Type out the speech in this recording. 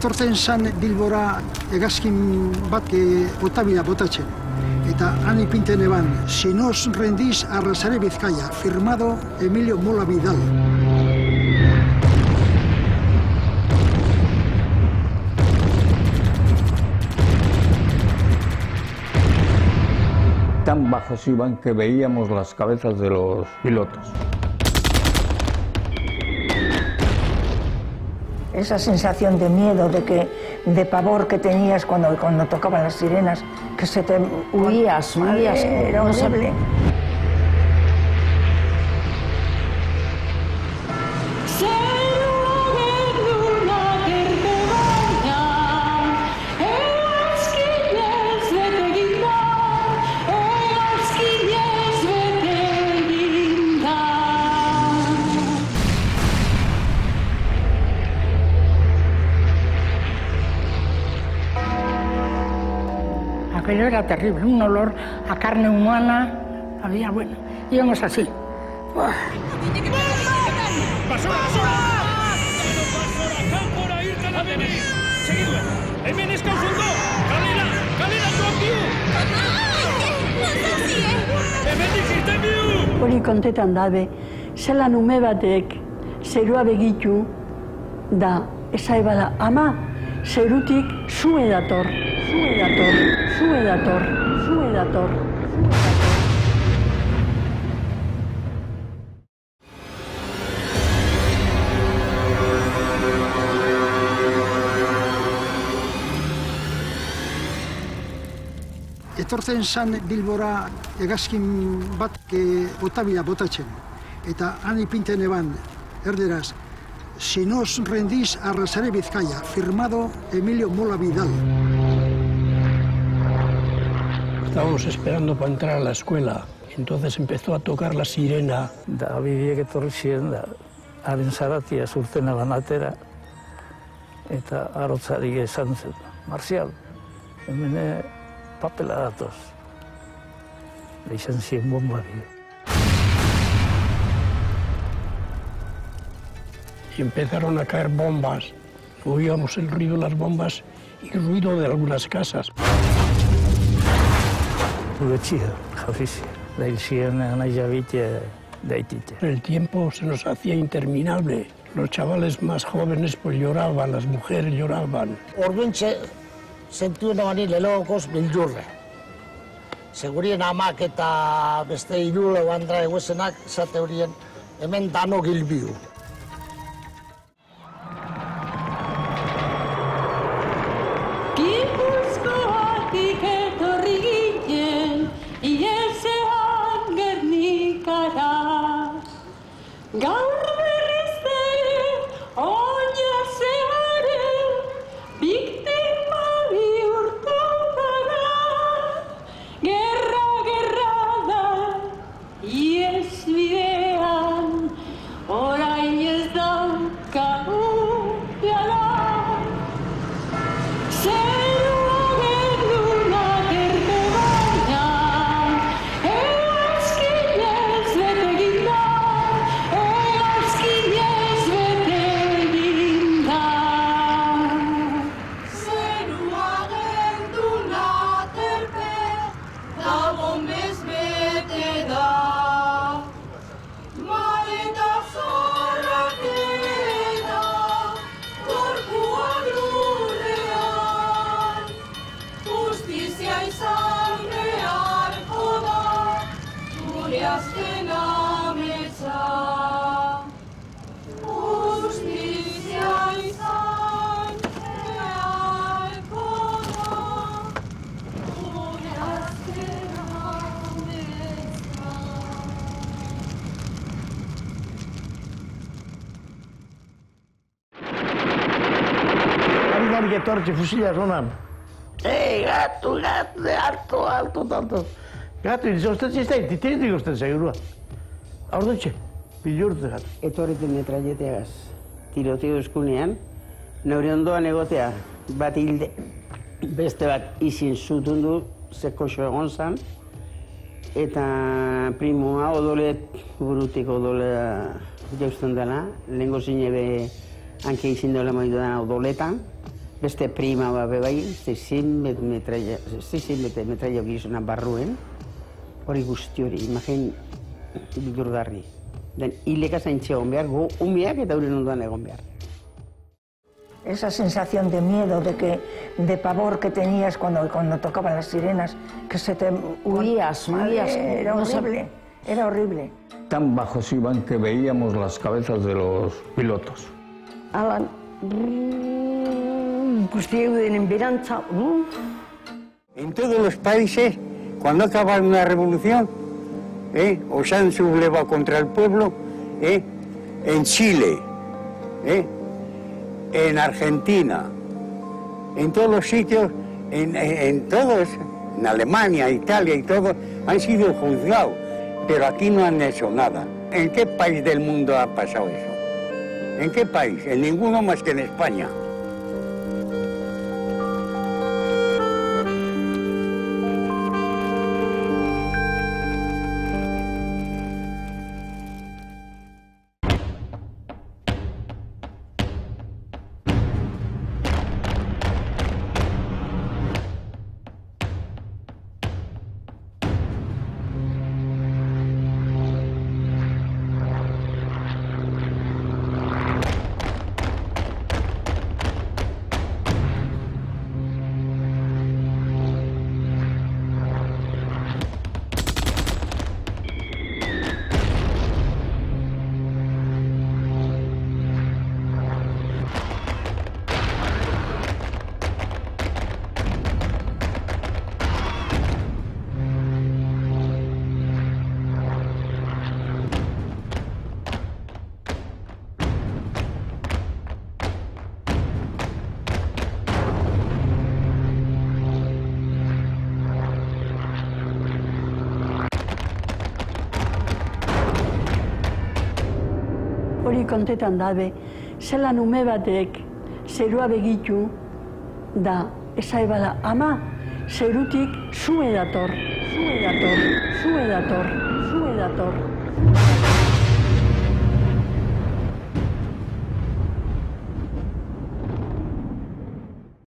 Etortzen zan Bilbora hegazkin bat botabila botatzen. Eta han ipinten eban, si no os rendís, arrasaré Bizkaia, firmado Emilio Mola Vidal. Tan bajos iban que veíamos las cabezas de los pilotos. Esa sensación de miedo, de pavor que tenías cuando tocaban las sirenas, que se te huías, era horrible. Aquello era terrible, un olor a carne humana, había, bueno, íbamos así. ¡Basura, basura! Kanpora irten abeni! Segidue! Hemen eskauzundo! Kalera joakiu! Hemendik irten biu! Hori kontetan dabe, zelan ume batek zerua begitu da, eza ebada, ama, zerutik zue dator. Zue dator. Etortzen zan Bilbora hegazkin bat botabila botatzen. Eta han ipinten eban, erderaz, si no os rendís, arrasaré Bizkaia, firmado Emilio Mola Vidal. Estábamos esperando para entrar a la escuela. Entonces empezó a tocar la sirena. Dabidiek etorri ziren, haren zaratia zurtena banatera, eta arotzari esan zen, Marcial, hemen papela datoz. Izan ziren bombari. Y empezaron a caer bombas. Oíamos el ruido de las bombas y el ruido de algunas casas. El tiempo se nos hacía interminable. Los chavales más jóvenes pues lloraban, las mujeres lloraban. Orduntxe sentuen abani lelogoz bildurre. Segurien amak eta beste hirulo bandra eguesenak zate horien hemen dano gilbiu. Etortxe fusilaz honan. Gatu, alto. Gatu, izostetxe ez da, titirik usten segurua. Aurdotxe, bilurtu gatu. Etorriten metralleteagaz, tiroteo eskunean, neure ondoan egotea bat hilde, beste bat izin zutundu, zekoxo egon zan, eta primoa odolet, burutik odolea jausten dela, lehenko zinebe hanke izin dola maitu dena odoletan, beste prima bai, 600 metraio gizona barruen, hori guzti hori, imagin bildurgarri. Den hileka zaintxe egon behar, go umeak eta euren ondoan egon behar. Esa sensación de miedo, de pavor que tenías cuando tocaban las sirenas, que se te huías. Era horrible, era horrible. Tan bajos iban que veíamos las cabezas de los pilotos. Alan, En todos los países, cuando acaba una revolución, o se han sublevado contra el pueblo, en Chile, en Argentina, en todos los sitios, en todos, en Alemania, Italia y todo, han sido juzgados, pero aquí no han hecho nada. ¿En qué país del mundo ha pasado eso? ¿En qué país? En ninguno más que en España. Hori kontetan dabe, zelan ume batek zerua begitu da, esai bada, ama, zerutik zue dator.